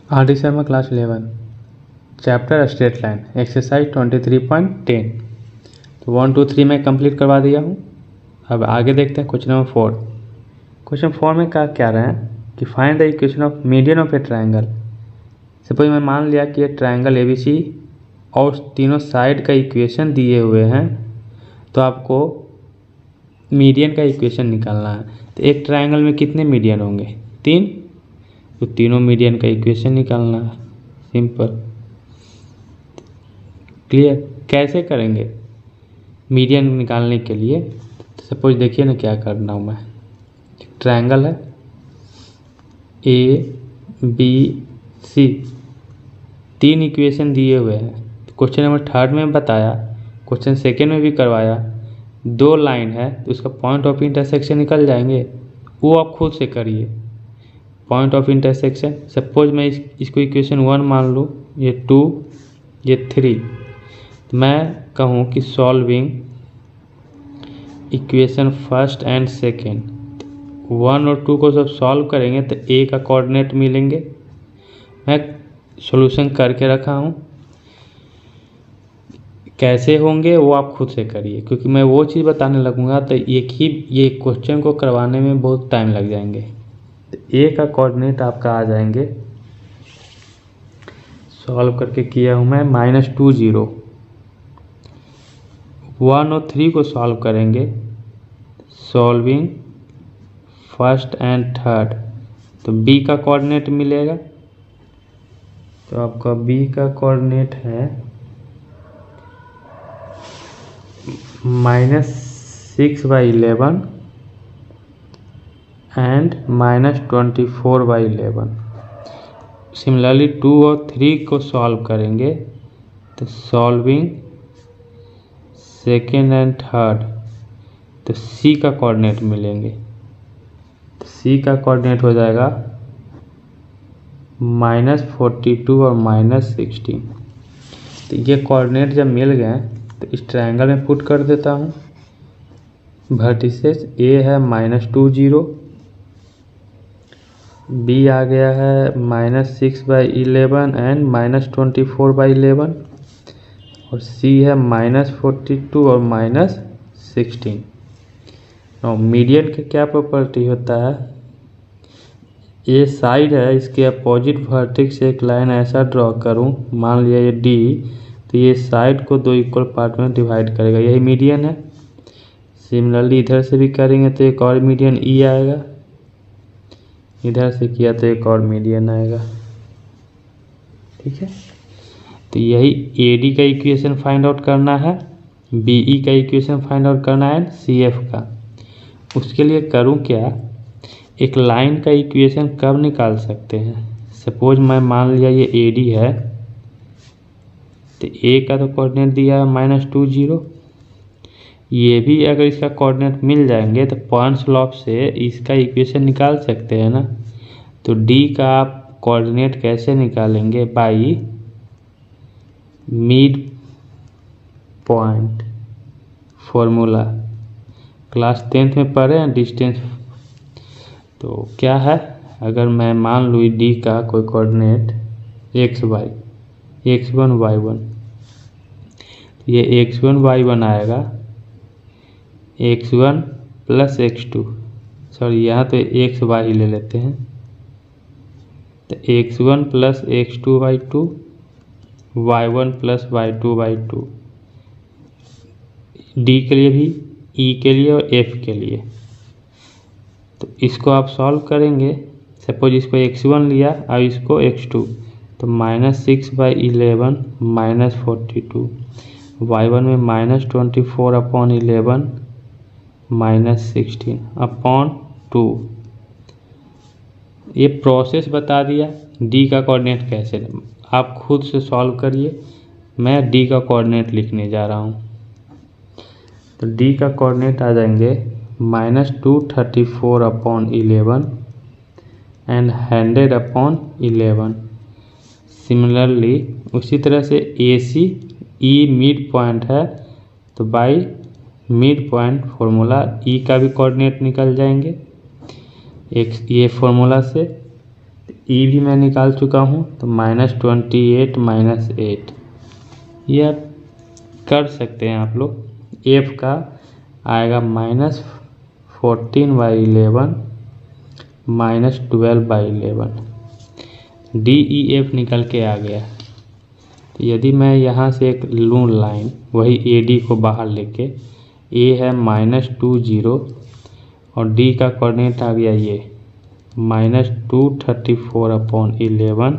R.D. Sharma class 11 chapter straight line exercise 23.10। तो 1 2 3 मैं complete करवा दिया हूँ। अब आगे देखते हैं क्वेश्चन नंबर 4। क्वेश्चन 4 में क्या रहे हैं कि find the equation of median of A triangle. Suppose मैं मान लिया कि ये ट्राइंगल ABC और तीनों साइड का इक्वेशन दिए हुए हैं, तो आपको मीडियन का इक्वेशन निकालना है। तो एक ट्राइंगल में कितने मीडियन होंगे? 3। तो तीनों मीडियन का इक्वेशन निकालना है। Simple, clear. कैसे करेंगे मीडियन निकालने के लिए? तो सपोज देखिए ना क्या करना हूँ मैं। एक ट्राइंगल है ABC, 3 इक्वेशन दिए हुए हैं। तो क्वेश्चन नंबर 3 में बताया, क्वेश्चन 2 में भी करवाया, 2 लाइन है तो उसका पॉइंट ऑफ इंटरसेक्शन निकल जाएंगे। वो आप खुद से करिए। पॉइंट ऑफ इंटरसेक्शन, सपोज मैं इसको इक्वेशन 1 मान लूँ, ये 2 ये 3। तो मैं कहूँ कि solving equation first and second, 1 और 2 को जब सॉल्व करेंगे तो A का कोऑर्डिनेट मिलेंगे। मैं सॉल्यूशन करके रखा हूँ, कैसे होंगे वो आप खुद से करिए, क्योंकि मैं वो चीज़ बताने लगूंगा तो ये क्वेश्चन को करवाने में बहुत टाइम लग जाएंगे। तो A का कोऑर्डिनेट आपका आ जाएंगे, सॉल्व करके किया हूँ मैं, -2 0। 1 और 3 को सॉल्व करेंगे, सॉल्विंग फर्स्ट एंड थर्ड, तो B का कोऑर्डिनेट मिलेगा। तो आपका B का कोऑर्डिनेट है -6/11 एंड -24/11। सिमिलरली 2 और 3 को सॉल्व करेंगे तो सॉल्विंग सेकेंड एंड थर्ड, तो C का कोऑर्डिनेट मिलेंगे। तो C का कोऑर्डिनेट हो जाएगा -42 और -16। तो ये कोऑर्डिनेट जब मिल गए तो इस ट्रायंगल में पुट कर देता हूँ। वर्टिसेस A है -2 0, B आ गया है -6/11 एंड -24/11, और C है -42 और -16। और मीडियन का क्या प्रॉपर्टी होता है? ये साइड है, इसके अपोजिट वर्टेक्स से एक लाइन ऐसा ड्रॉ करूं, मान लिया ये D, तो ये साइड को 2 इक्वल पार्ट में डिवाइड करेगा, यही मीडियन है। सिमिलरली इधर से भी करेंगे तो एक और मीडियन E आएगा, इधर से किया तो एक और मीडियन आएगा। ठीक है, तो यही AD का इक्वेशन फाइंड आउट करना है, BE का इक्वेशन फाइंड आउट करना है, CF का। उसके लिए करूं क्या, एक लाइन का इक्वेशन कब निकाल सकते हैं? सपोज मैं मान लिया ये AD है, तो A का तो कोऑर्डिनेट दिया है -2 0। ये भी अगर इसका कोऑर्डिनेट मिल जाएंगे तो पॉइंट्स लॉ से इसका इक्वेशन निकाल सकते हैं ना। तो D का आप कोऑर्डिनेट कैसे निकालेंगे? By mid point formula, class 10th में पढ़े हैं डिस्टेंस। तो क्या है, अगर मैं मान लूँ D का कोई कोऑर्डिनेट XY, x1 y1, ये x1 y1 आएगा, x1 + x2, सॉरी यहाँ तो xy ही ले लेते हैं। तो x1 + x2/2, y1 + y2/2, D के लिए भी, E के लिए और F के लिए। तो इसको आप सॉल्व करेंगे, सपोज इसको x1 लिया और इसको x2, तो -6/11 -42, y1 में -24/11 -16/2। ये प्रोसेस बता दिया। D का कोऑर्डिनेट कैसे, आप खुद से सॉल्व करिए, मैं D का कोऑर्डिनेट लिखने जा रहा हूँ। तो D का कोऑर्डिनेट आ जाएंगे -234/11 एंड 100/11। सिमिलरली उसी तरह से AC E मिड पॉइंट है, तो by mid point formula E का भी कोऑर्डिनेट निकल जाएंगे एक ये फॉर्मूला से। ई भी मैं निकाल चुका हूँ, तो -28 -8 ये आप कर सकते हैं आप लोग। एफ का आएगा -14/11 -12/11। डी ई एफ निकल के आ गया। तो यदि मैं यहाँ से एक लूँ लाइन, वही ए डी को बाहर लेके, ए है -20 और डी का कोऑर्डिनेट आ गया ये -234/11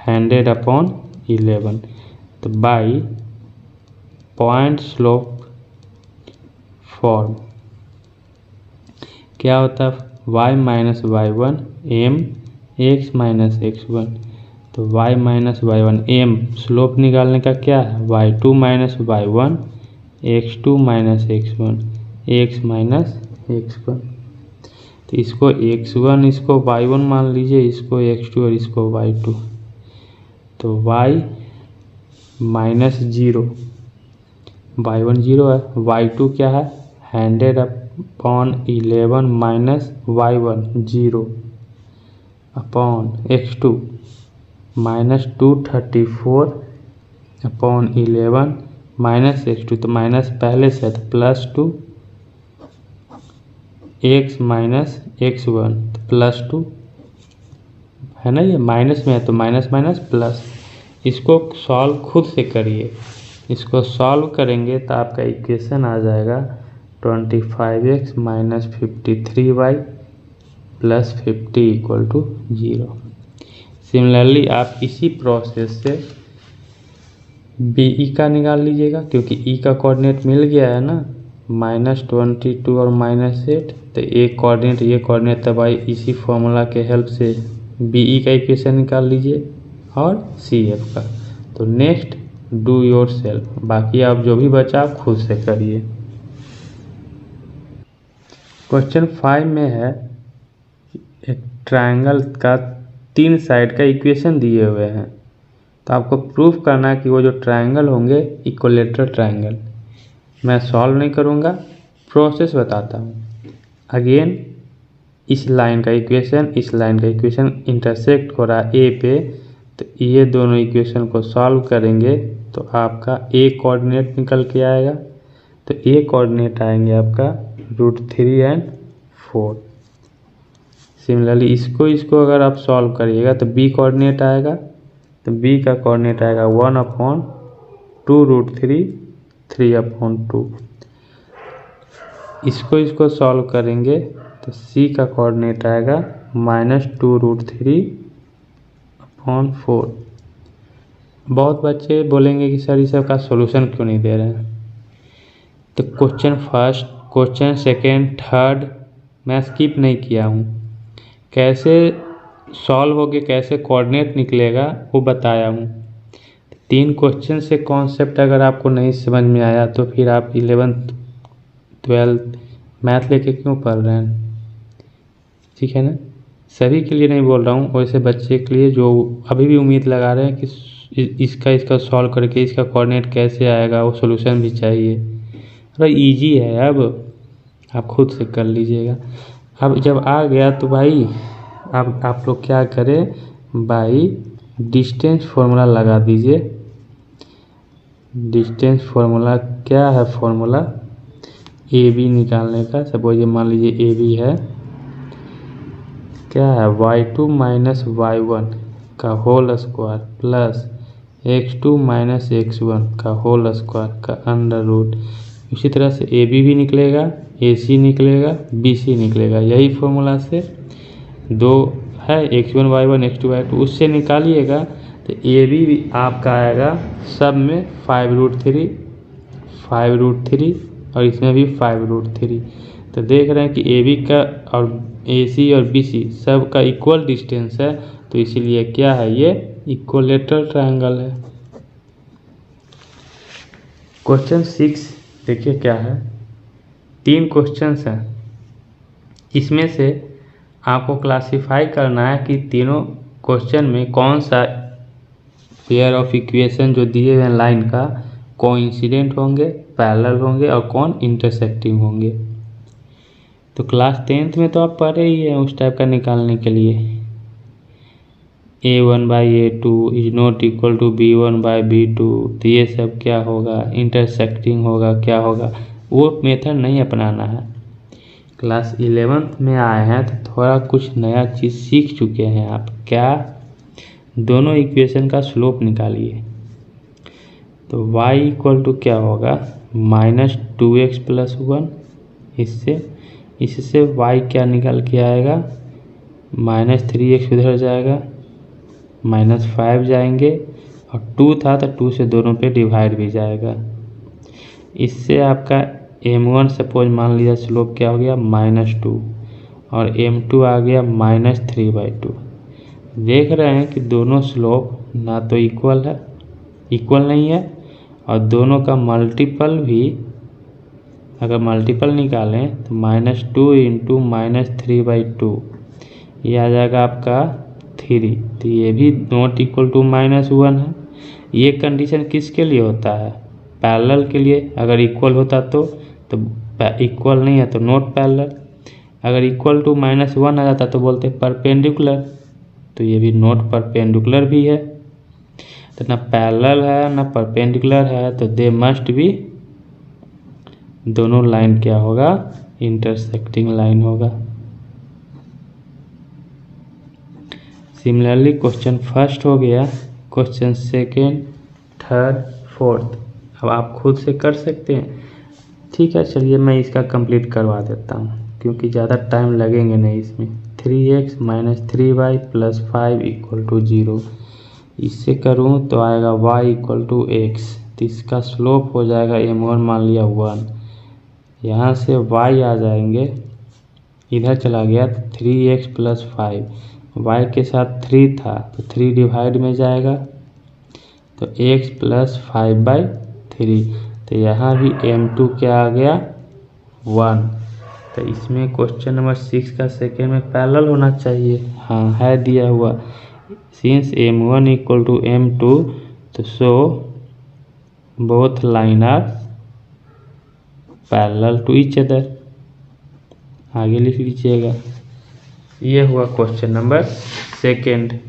100/11। तो बाई पॉइंट स्लोप फॉर्म क्या होता है, y - y1 m x - x1। तो y - y1 m स्लोप निकालने का क्या है, y2 - y1 x2 - x1 x - x1। तो इसको x1 इसको y1 मान लीजिए, इसको x2 और इसको y2। तो y -0 y1 0 है, y2 क्या है 100/11 -y1 0 अपॉन x2 -234/11 -x2। तो माइनस पहले से तो +2 x - x1 तो +2 है ना, ये माइनस में है तो माइनस माइनस प्लस। इसको सॉल्व खुद से करिए। इसको सॉल्व करेंगे तो आपका इक्वेशन आ जाएगा 25x - 53y + 50 = 0। सिमिलरली आप इसी प्रोसेस से बी ई का निकाल लीजिएगा, क्योंकि ई का कोऑर्डिनेट मिल गया है ना -22 और -8। तो एक कोऑर्डिनेट ये कोऑर्डिनेट, तब भाई इसी फॉर्मूला के हेल्प से बी ई का इक्वेशन निकाल लीजिए और सी एफ का। तो नेक्स्ट डू योर सेल्फ, बाकी आप जो भी बचा आप खुद से करिए। क्वेश्चन 5 में है एक ट्रायंगल का 3 साइड का इक्वेशन दिए हुए हैं, तो आपको प्रूफ करना है कि वो जो ट्रायंगल होंगे इक्विलेटरल ट्रायंगल। मैं सॉल्व नहीं करूँगा, प्रोसेस बताता हूँ। अगेन इस लाइन का इक्वेशन इस लाइन का इक्वेशन इंटरसेक्ट हो रहा है ए पे, तो ये दोनों इक्वेशन को सॉल्व करेंगे तो आपका ए कोऑर्डिनेट निकल के आएगा। तो ए कोऑर्डिनेट आएंगे आपका √3 और 4। सिमिलरली इसको अगर आप सॉल्व करिएगा तो बी कोऑर्डिनेट आएगा, तो बी का कोऑर्डिनेट आएगा 1/2√3 3/2। इसको सॉल्व करेंगे तो सी का कोऑर्डिनेट आएगा -2√3/4। बहुत बच्चे बोलेंगे कि सर इस सब का सॉल्यूशन क्यों नहीं दे रहे हैं। तो question first, question second, third मैं स्किप नहीं किया हूँ। कैसे सॉल्व होगे, कैसे कोऑर्डिनेट निकलेगा वो बताया हूँ। 3 क्वेश्चन से कॉन्सेप्ट अगर आपको नहीं समझ में आया तो फिर आप 11th 12th मैथ लेके क्यों पढ़ रहे हैं, ठीक है ना। सभी के लिए नहीं बोल रहा हूँ, वैसे बच्चे के लिए जो अभी भी उम्मीद लगा रहे हैं कि इसका सॉल्व करके इसका कोऑर्डिनेट कैसे आएगा, वो सॉल्यूशन भी चाहिए। अरे इजी है, अब आप खुद से कर लीजिएगा। अब जब आ गया तो भाई अब आप लोग क्या करें, बाई डिस्टेंस फॉर्मूला लगा दीजिए। डिस्टेंस फार्मूला क्या है, फार्मूला ए बी निकालने का। सपोज ये मान लीजिए ए बी है, क्या है y2 - y1 का whole square plus x2 - x1 का होल स्क्वायर का अंडर रूट। इसी तरह से ए बी भी निकलेगा, ए सी निकलेगा, बी सी निकलेगा। यही फार्मूला से दो है x1 y1 x2 y2 उससे निकालिएगा तो ए बी भी आपका आएगा सब में 5√3 और इसमें भी 5√3। तो देख रहे हैं कि ए बी का और ए सी और बी सी सब का इक्वल डिस्टेंस है, तो इसीलिए क्या है ये इक्विलेटरल ट्रायंगल है। क्वेश्चन 6 देखिए क्या है, 3 क्वेश्चंस हैं। इसमें से आपको क्लासिफाई करना है कि तीनों क्वेश्चन में कौन सा पेयर ऑफ इक्वेशन जो दिए हुए लाइन का कोइंसिडेंट होंगे, पैरेलल होंगे और कौन इंटरसेक्टिंग होंगे। तो क्लास 10th में तो आप पढ़े ही हैं उस टाइप का निकालने के लिए। a1/a2 is not equal to b1/b2, तो ये सब क्या होगा, इंटरसेक्टिंग होगा, क्या होगा, वो मेथड नहीं अपनाना है। क्लास 11th में आए हैं तो थोड़ा कुछ नया चीज़ सीख चुके हैं आप। क्या, दोनों इक्वेशन का स्लोप निकालिए। तो y इक्वल टू क्या होगा, -2x + 1, इससे y क्या निकल के आएगा, -3x उधर जाएगा, -5 जाएंगे, और 2 था तो 2 से दोनों पे डिवाइड भी जाएगा। इससे आपका m1 सपोज मान लिया स्लोप क्या हो गया, -2, और m2 आ गया -3/2। देख रहे हैं कि दोनों स्लोप ना तो इक्वल नहीं है, और दोनों का मल्टीपल भी, अगर मल्टीपल निकालें तो -2 × -3/2 ये आ जाएगा आपका 3। तो ये भी नॉट इक्वल टू -1 है। ये कंडीशन किसके लिए होता है, पैरेलल के लिए। अगर इक्वल होता तो इक्वल नहीं है तो नॉट पैरेलल। अगर इक्वल टू -1 आ जाता तो बोलते परपेंडिकुलर, तो ये भी नॉट परपेंडिकुलर भी है। तो ना पैरेलल है ना परपेंडिकुलर है, तो दे मस्ट भी, दोनों लाइन क्या होगा, इंटरसेक्टिंग लाइन होगा। सिमिलरली क्वेश्चन फर्स्ट हो गया, क्वेश्चन सेकेंड, थर्ड, फोर्थ अब आप खुद से कर सकते हैं। ठीक है, चलिए मैं इसका कंप्लीट करवा देता हूँ क्योंकि ज़्यादा टाइम लगेंगे नहीं इसमें। 3x - 3y + 5 = 0, इससे करूँ तो आएगा y = x, तो इसका स्लोप हो जाएगा m1 मान लिया 1, यहाँ से y आ जाएंगे, इधर चला गया तो 3x + 5, y के साथ 3 था तो 3 डिवाइड में जाएगा, तो x + 5/3, तो यहाँ भी m2 क्या आ गया, 1। तो इसमें क्वेश्चन नंबर 6 का सेकेंड में पैरेलल होना चाहिए, हाँ है दिया हुआ। सिंस m1 = m2 तो so both line are parallel to each other, आगे लिख लीजिएगा। ये हुआ क्वेश्चन नंबर सेकेंड।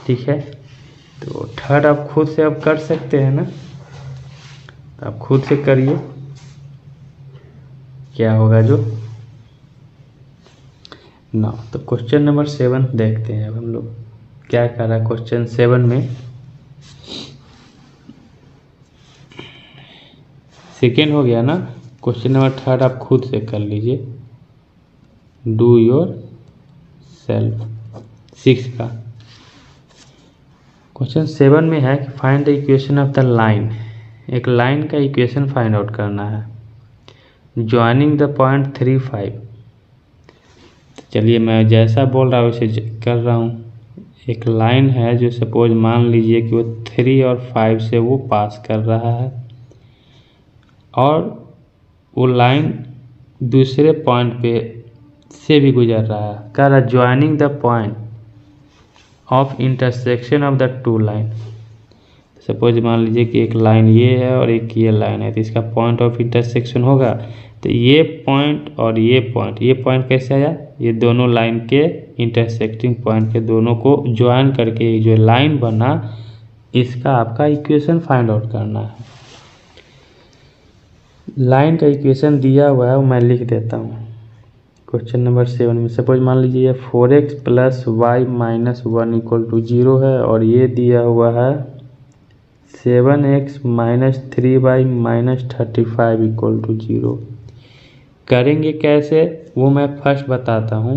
ठीक है, तो थर्ड आप खुद से अब कर सकते हैं ना, आप खुद से करिए क्या होगा जो ना। तो क्वेश्चन नंबर 7 देखते हैं अब हम लोग क्या कर रहा है क्वेश्चन 7 में। सेकेंड हो गया ना, क्वेश्चन नंबर थर्ड आप खुद से कर लीजिए, डू योर सेल्फ। 6 का क्वेश्चन 7 में है कि find the equation of the line, एक लाइन का इक्वेशन फाइंड आउट करना है ज्वाइनिंग द पॉइंट 3, 5। चलिए मैं जैसा बोल रहा हूँ वैसे कर रहा हूँ। एक लाइन है जो सपोज मान लीजिए कि वो 3 और 5 से वो पास कर रहा है, और वो लाइन दूसरे पॉइंट पे से भी गुजर रहा है। कह रहा joining the point of intersection of the two line. Suppose मान लीजिए कि एक लाइन ये है और एक ये लाइन है, तो इसका पॉइंट ऑफ इंटरसेक्शन होगा, तो ये पॉइंट और ये पॉइंट कैसे आया, ये दोनों लाइन के इंटरसेक्टिंग पॉइंट के दोनों को ज्वाइन करके जो लाइन बना, इसका आपका इक्वेशन फाइंड आउट करना है। लाइन का इक्वेशन दिया हुआ है वो मैं लिख देता हूँ क्वेश्चन नंबर 7 में। सपोज मान लीजिए 4x + y - 1 = 0 है, और ये दिया हुआ है 7x - 3y - 35 = 0। करेंगे कैसे वो मैं फर्स्ट बताता हूँ।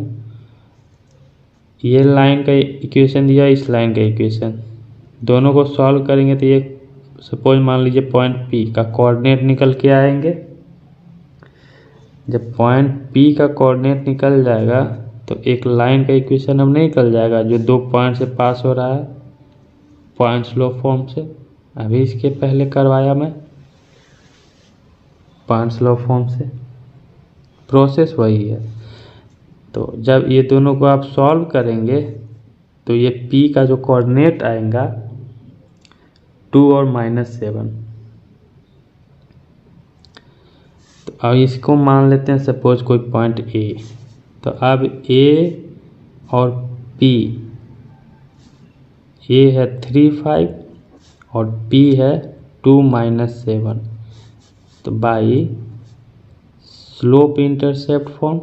ये लाइन का इक्वेशन दिया, इस लाइन का इक्वेशन, दोनों को सॉल्व करेंगे तो ये सपोज मान लीजिए पॉइंट P का कोऑर्डिनेट निकल के आएंगे। जब पॉइंट P का कोऑर्डिनेट निकल जाएगा तो एक लाइन का इक्वेशन अब नहीं निकल जाएगा जो दो पॉइंट से पास हो रहा है पॉइंट स्लो फॉर्म से। अभी इसके पहले करवाया मैं पॉइंट स्लो फॉर्म से, प्रोसेस वही है। तो जब ये दोनों को आप सॉल्व करेंगे तो ये P का जो कोऑर्डिनेट आएगा 2 और -7, तो अब इसको मान लेते हैं सपोज कोई पॉइंट A। तो अब A और P ए है 3 5 और बी है 2 - 7। तो बाई स्लोप इंटरसेप्ट फॉर्म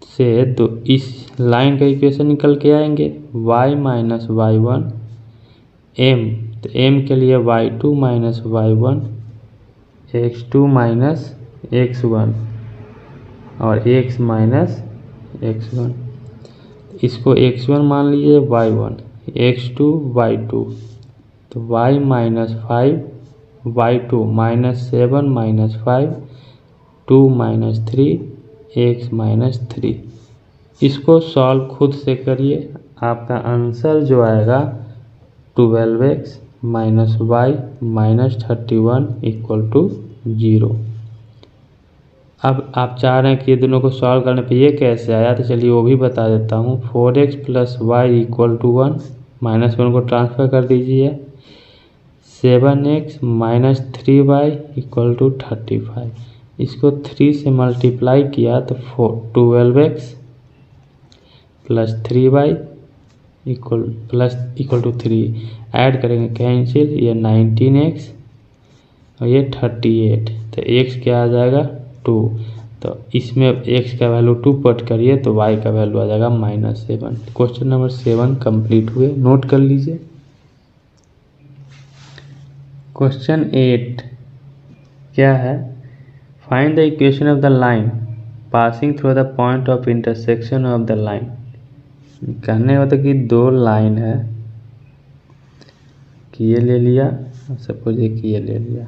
से तो इस लाइन का इक्वेशन निकल के आएंगे y - y1 m, तो m के लिए y2 - y1 x2 - x1 और x - x1। इसको x1 मान लीजिए y1, x2 y2, तो y - 5 y2 -7 - 5 2 - 3 x - 3। इसको सॉल्व खुद से करिए, आपका आंसर जो आएगा 12x - y - 31 = 0। अब आप चाह रहे हैं कि ये दोनों को सॉल्व करने पे ये कैसे आया, तो चलिए वो भी बता देता हूँ। 4x + y = 1, -1 को ट्रांसफ़र कर दीजिए। 7x - 3y = 35। इसको 3 से मल्टीप्लाई किया तो 12x + 3y = 3। ऐड करेंगे कैंसिल, ये 19x और ये 38, तो x क्या आ जाएगा 2। तो इसमें x का वैल्यू 2 पुट करिए तो y का वैल्यू आ जाएगा -7। क्वेश्चन नंबर 7 कंप्लीट हुए, नोट कर लीजिए। क्वेश्चन 8 क्या है, find the equation of the line passing through the point of intersection of the line. कहने होता कि दो लाइन है कि ये ले लिया, सपोज कि ये ले लिया,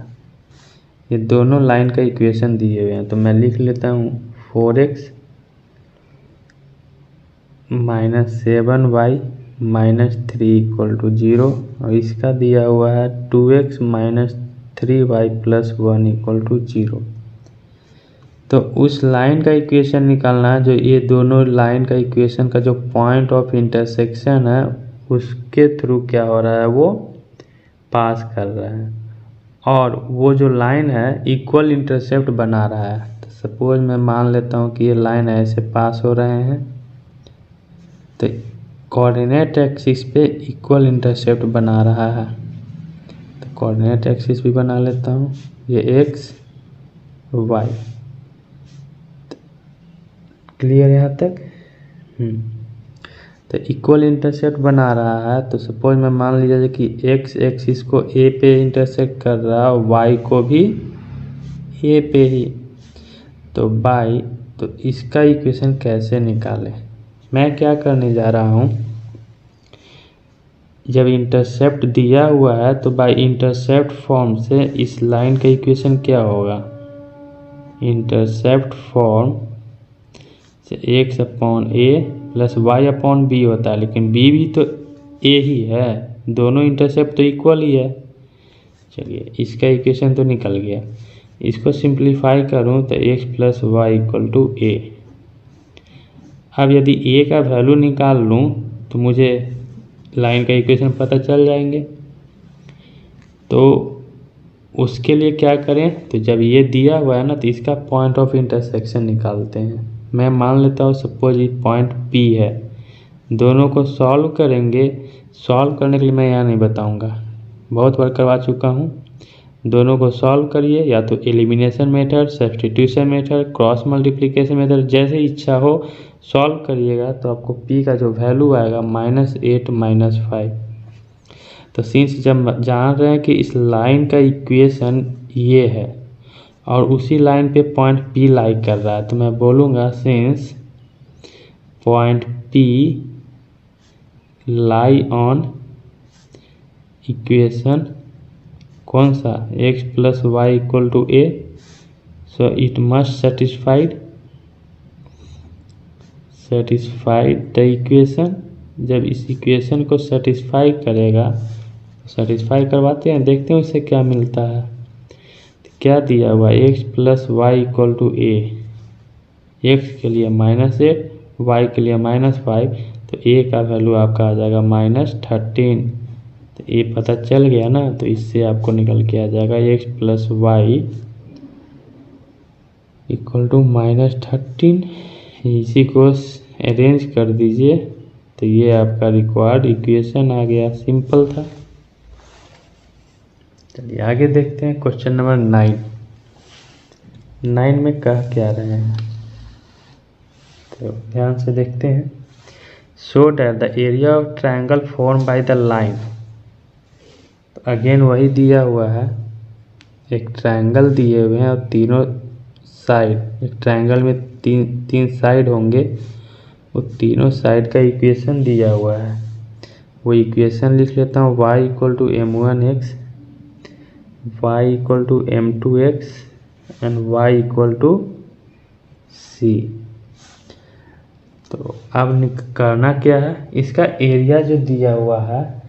ये दोनों लाइन का इक्वेशन दिए हुए हैं। तो मैं लिख लेता हूँ 4x - 7y - 3 = 0 और इसका दिया हुआ है 2x - 3y + 1 = 0। तो उस लाइन का इक्वेशन निकालना है जो ये दोनों लाइन का इक्वेशन का जो पॉइंट ऑफ इंटरसेक्शन है उसके थ्रू क्या हो रहा है, वो पास कर रहा है और वो जो लाइन है इक्वल इंटरसेप्ट बना रहा है। तो सपोज मैं मान लेता हूँ कि ये लाइन ऐसे पास हो रहे हैं, तो कोऑर्डिनेट एक्सिस पे इक्वल इंटरसेप्ट बना रहा है। तो कोऑर्डिनेट एक्सिस भी बना लेता हूँ, ये x y। क्लियर यहाँ तक? तो इक्वल इंटरसेप्ट बना रहा है। तो सपोज मैं मान लीजिए कि x एक्सिस को a पे इंटरसेक्ट कर रहा है, y को भी a पे ही। तो बाई, तो इसका इक्वेशन कैसे निकालें, मैं क्या करने जा रहा हूँ, जब इंटरसेप्ट दिया हुआ है तो बाई इंटरसेप्ट फॉर्म से इस लाइन का इक्वेशन क्या होगा, इंटरसेप्ट फॉर्म से x/a + y/b होता है, लेकिन b भी तो a ही है, दोनों इंटरसेप्ट तो इक्वल ही है। चलिए इसका इक्वेशन तो निकल गया, इसको सिंप्लीफाई करूं तो x + y = a। अब यदि a का वैल्यू निकाल लूं तो मुझे लाइन का इक्वेशन पता चल जाएंगे। तो उसके लिए क्या करें, तो जब ये दिया हुआ है ना तो इसका पॉइंट ऑफ इंटरसेक्शन निकालते हैं। मैं मान लेता हूँ सपोज ये पॉइंट P है, दोनों को सॉल्व करेंगे। सॉल्व करने के लिए मैं यहाँ नहीं बताऊँगा, बहुत बार करवा चुका हूँ। दोनों को सॉल्व करिए, या तो elimination method, substitution method, cross multiplication method, जैसे इच्छा हो सॉल्व करिएगा। तो आपको P का जो वैल्यू आएगा -8 - 5। तो सिंस जब जान रहे हैं कि इस लाइन का इक्वेशन ये है और उसी लाइन पे पॉइंट P लाई कर रहा है, तो मैं बोलूँगा since point P lie on equation कौन सा, x + y = a, so it must satisfied the equation. जब इस इक्वेशन को सेटिस्फाई करेगा, सेटिस्फाई करवाते हैं, देखते हैं उससे क्या मिलता है। क्या दिया हुआ, x + y = a, x के लिए -8, y के लिए -5, तो a का वैल्यू आपका आ जाएगा -13। तो ये पता चल गया ना, तो इससे आपको निकल के आ जाएगा x + y = -13। इसी को अरेंज कर दीजिए तो ये आपका रिक्वायर्ड इक्वेशन आ गया, सिंपल था। चलिए आगे देखते हैं क्वेश्चन नंबर 9 में कह क्या रहे हैं, तो ध्यान से देखते हैं। Show that the area of triangle form by the line. तो अगेन वही दिया हुआ है, एक ट्रायंगल दिए हुए हैं और तीनों साइड, एक ट्रायंगल में तीन साइड होंगे, वो तीनों साइड का इक्वेशन दिया हुआ है। वो इक्वेशन लिख लेता हूँ, y equal to m1x, y equal to m2x and y equal to c। तो अब करना क्या है, इसका एरिया जो दिया हुआ है,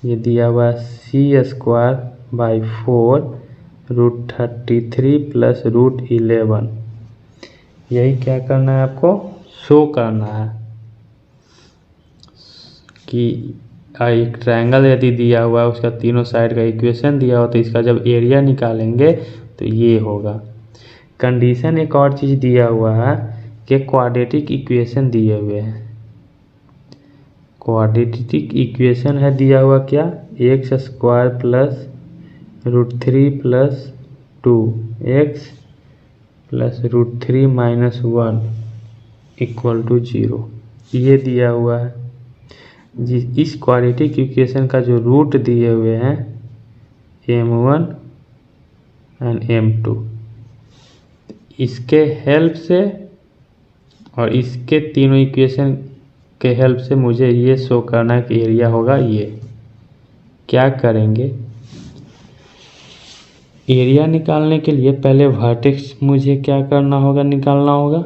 ये दिया हुआ है c²/4√33 प्लस √11। यही क्या करना है आपको, शो करना है कि एक ट्रायंगल यदि दिया हुआ है, उसका तीनों साइड का इक्वेशन दिया हो, तो इसका जब एरिया निकालेंगे तो ये होगा। कंडीशन एक और चीज़ दिया हुआ है कि क्वाड्रेटिक इक्वेशन दिए हुए हैं। क्वाड्रेटिक इक्वेशन है दिया हुआ क्या, x² plus √3 plus 2x plus √3 minus 1 equal to 0, ये दिया हुआ है। इस क्वाड्रेटिक इक्वेशन का जो रूट दिए हुए हैं m1 एंड m2, इसके हेल्प से और इसके तीनों इक्वेशन के हेल्प से मुझे ये शो करना है कि एरिया होगा ये। क्या करेंगे, एरिया निकालने के लिए पहले वर्टेक्स मुझे क्या करना होगा, निकालना होगा।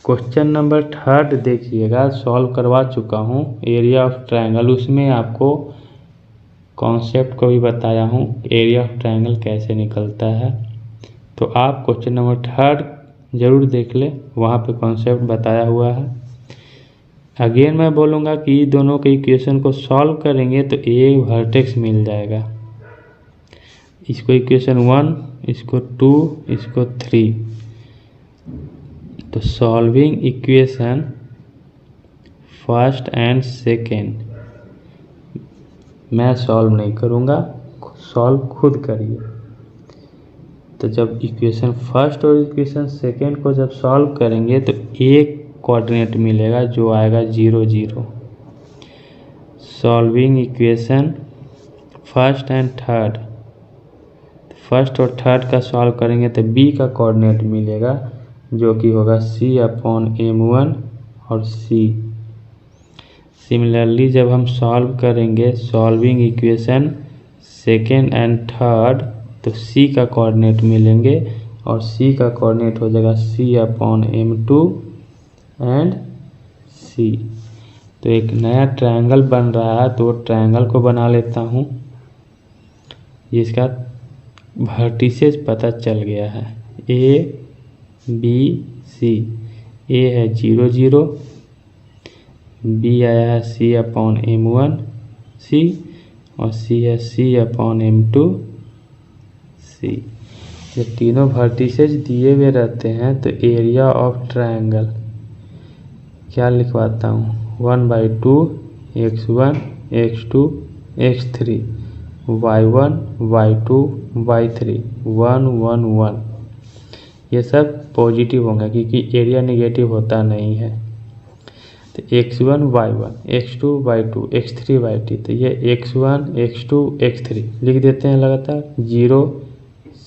क्वेश्चन नंबर 3 देखिएगा, सॉल्व करवा चुका हूँ एरिया ऑफ ट्रायंगल, उसमें आपको कॉन्सेप्ट को भी बताया हूँ एरिया ऑफ ट्रायंगल कैसे निकलता है। तो आप क्वेश्चन नंबर 3 जरूर देख ले, वहाँ पे कॉन्सेप्ट बताया हुआ है। अगेन मैं बोलूँगा कि दोनों के इक्वेशन को सॉल्व करेंगे तो एक वर्टेक्स मिल जाएगा। इसको इक्वेशन 1, इसको 2, इसको 3। तो solving equation first and second मैं सॉल्व नहीं करूँगा, सॉल्व खुद करिए। तो जब इक्वेशन फर्स्ट और इक्वेशन सेकेंड को जब सॉल्व करेंगे तो एक कोऑर्डिनेट मिलेगा जो आएगा 0 0। Solving equation first and third, first और थर्ड का सॉल्व करेंगे तो b का कोऑर्डिनेट मिलेगा जो कि होगा c/m1 और c। सिमिलरली जब हम सॉल्व करेंगे solving equation second and third, तो c का कोऑर्डिनेट मिलेंगे और c का कोऑर्डिनेट हो जाएगा c/m2 एंड c। तो एक नया ट्रायंगल बन रहा है, तो ट्रायंगल को बना लेता हूँ। इसका वर्टिसेस पता चल गया है, a b c। a है 0 0, b आया है c/m1 c और c है c/m2 c। जब तीनों वर्टिसेस दिए हुए रहते हैं तो एरिया ऑफ ट्रायंगल क्या लिखवाता हूँ, 1/2 x1 x2 x3 y1 y2 y3 1 1 1। ये सब पॉजिटिव होंगे क्योंकि एरिया नेगेटिव होता नहीं है। तो x1 y1 x2 y2 x3 y3, तो ये x1 x2 x3 लिख देते हैं लगातार। 0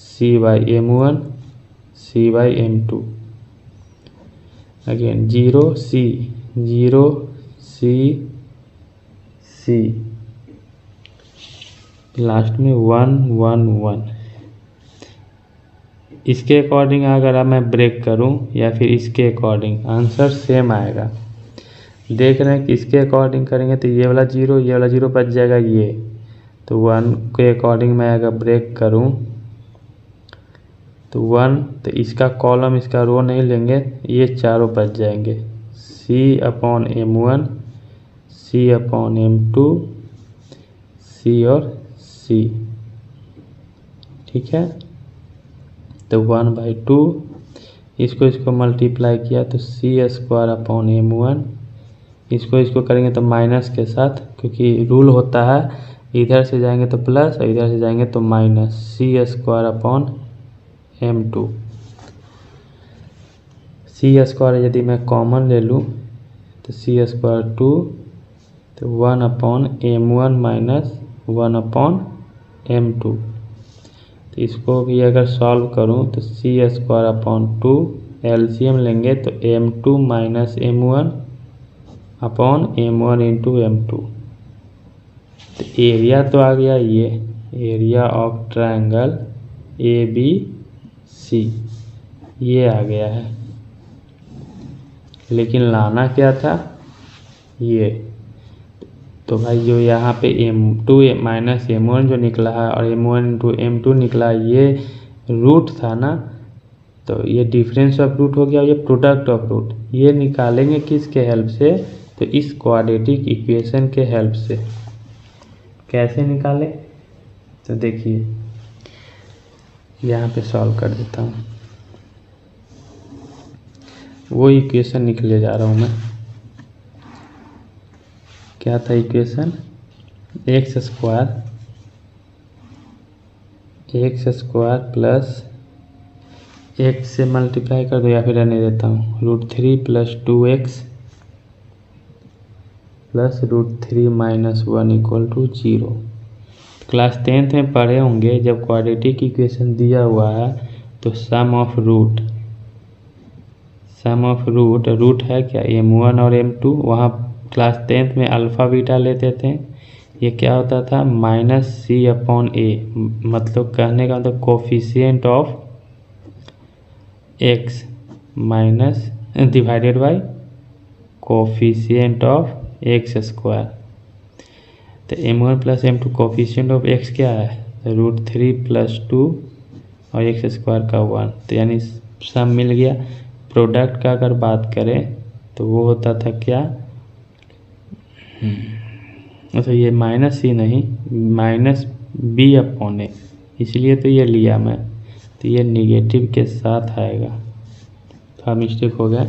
c/m1 c/m2, again 0 c 0 c c, last में 1 1 1। इसके अकॉर्डिंग अगर मैं ब्रेक करूं या फिर इसके अकॉर्डिंग, आंसर सेम आएगा। देख रहे हैं कि इसके अकॉर्डिंग करेंगे तो ये वाला 0 ये वाला 0 बच जाएगा ये। तो 1 के अकॉर्डिंग मैं अगर ब्रेक करूं तो 1, तो इसका कॉलम इसका रो नहीं लेंगे, ये चारों बच जाएंगे। c/m1 c/m2 c और c, ठीक है। तो 1/2 इसको मल्टीप्लाई किया तो c² m1 इसको करेंगे तो माइनस के साथ, क्योंकि रूल होता है इधर से जाएंगे तो प्लस और इधर से जाएंगे तो माइनस, सी स्क्वायर अपॉन m2। सी स्क्वायर यदि मैं कॉमन ले लूँ तो सी स्क्वायर 2, तो 1 upon m1 minus 1 upon m2। तो इसको भी अगर सॉल्व करूँ तो सी स्क्वायर अपॉन 2, एलसीएम लेंगे तो m2 minus m1 upon m1 into m2। तो एरिया तो आ गया, ये एरिया ऑफ ट्रायंगल ABC ये आ गया है, लेकिन लाना क्या था ये। तो भाई जो यहाँ पे m2 माइनस m1 जो निकला है और m1 इंटू m2 निकला, ये रूट था ना, तो ये डिफरेंस ऑफ रूट हो गया, ये प्रोडक्ट ऑफ रूट। ये निकालेंगे किसके हेल्प से, तो इस क्वाड्रेटिक इक्वेशन के हेल्प से। कैसे निकालें, तो देखिए यहाँ पे सॉल्व कर देता हूँ। वो इक्वेशन निकले जा रहा हूँ मैं। क्या था equation, x square plus x से मल्टीप्लाई कर दो या फिर रहने देता हूँ, √3 plus 2x plus √3 minus 1 equal to 0। Class 10th में पढ़े होंगे, जब क्वाड्रेटिक इक्वेशन दिया हुआ है तो सम ऑफ रूट है क्या, m1 और m2। वहाँ क्लास 10th में अल्फ़ा बीटा लेते थे, ये क्या होता था माइनस c अपॉन a, मतलब कहने का मतलब coefficient of x minus divided by coefficient of x square. तो m1 plus m2 coefficient of x क्या है, √3 प्लस 2 और x स्क्वायर का 1, तो यानी सम मिल गया। प्रोडक्ट का अगर बात करें तो वो होता था क्या, अच्छा ये माइनस c नहीं, माइनस b अपॉन a, इसलिए तो ये लिया मैं, तो ये निगेटिव के साथ आएगा, थोड़ा मिस्टेक हो गया,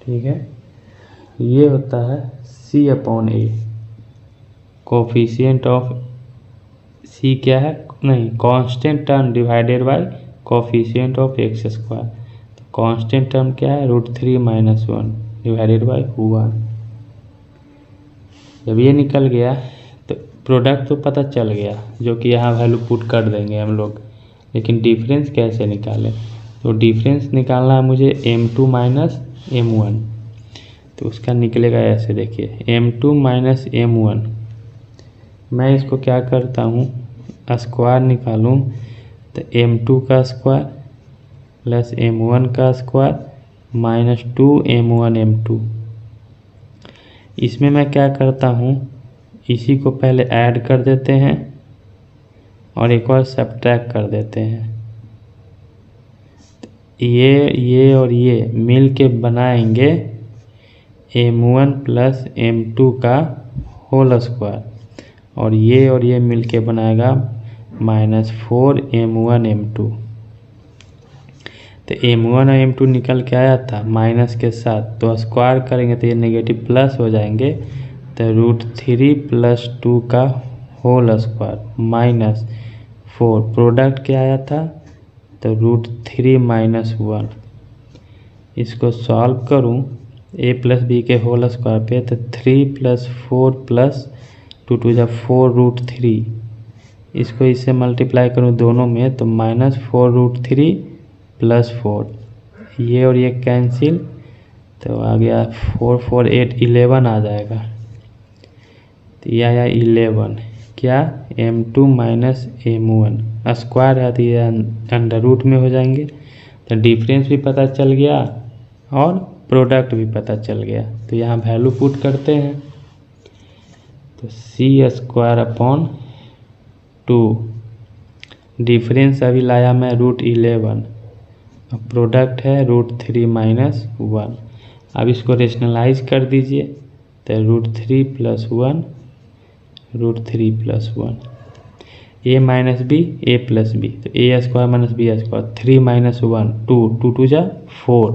ठीक है। ये होता है c upon a, coefficient of c क्या है, नहीं constant term divided by coefficient of x square. तो कांस्टेंट टर्म क्या है, √3 माइनस 1 डिवाइडेड बाय 1। जब ये निकल गया तो प्रोडक्ट तो पता चल गया, जो कि यहाँ वैल्यू पुट कर देंगे हम लोग। लेकिन डिफरेंस कैसे निकालें, तो डिफरेंस निकालना है मुझे m2 माइनस m1। तो उसका निकलेगा ऐसे, देखिए m2 माइनस m1, मैं इसको क्या करता हूँ स्क्वायर निकालूँ, तो m2 का स्क्वायर प्लस m1 का स्क्वायर माइनस 2m1 m2। इसमें मैं क्या करता हूँ, इसी को पहले ऐड कर देते हैं और एक और सब्ट्रैक्ट कर देते हैं। ये और ये मिल के बनाएंगे m1 प्लस m2 का होल स्क्वायर, और ये मिल के बनाएगा -4m1 m2। तो m1 और m2 निकल के आया था माइनस के साथ, तो स्क्वायर करेंगे तो ये नेगेटिव प्लस हो जाएंगे। तो √3 प्लस 2 का होल स्क्वायर -4, प्रोडक्ट क्या आया था, तो √3 माइनस 1। इसको सॉल्व करूं a प्लस बी के होल स्क्वायर पे, तो 3 प्लस 4 प्लस 2 2 4√3। इसको इससे मल्टीप्लाई करूं दोनों में, तो -4√3 प्लस 4, ये और ये कैंसिल, तो आ गया 4 4 8 11 आ जाएगा। तो यह आया 11, क्या m2 माइनस m1, स्क्वायर है तो ये अंडर रूट में हो जाएंगे। तो डिफरेंस भी पता चल गया और प्रोडक्ट भी पता चल गया। तो यहाँ वैल्यू पुट करते हैं, तो c स्क्वायर अपॉन 2, डिफरेंस अभी लाया मैं √11, प्रोडक्ट है √3 माइनस 1। अब इसको रेशनलाइज कर दीजिए, तो √3 plus 1 √3 plus 1, a minus B a plus B, तो a square minus B square, 3 minus 1 2 2 2 जा 4,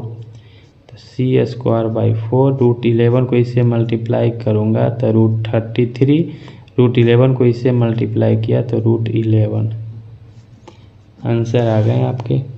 तो सी स्क्वायर बाई 4, रूट 11 को इससे मल्टीप्लाई करूँगा तो रूट 33, रूट 11 को इससे मल्टीप्लाई किया तो रूट 11। आंसर आ गए आपके।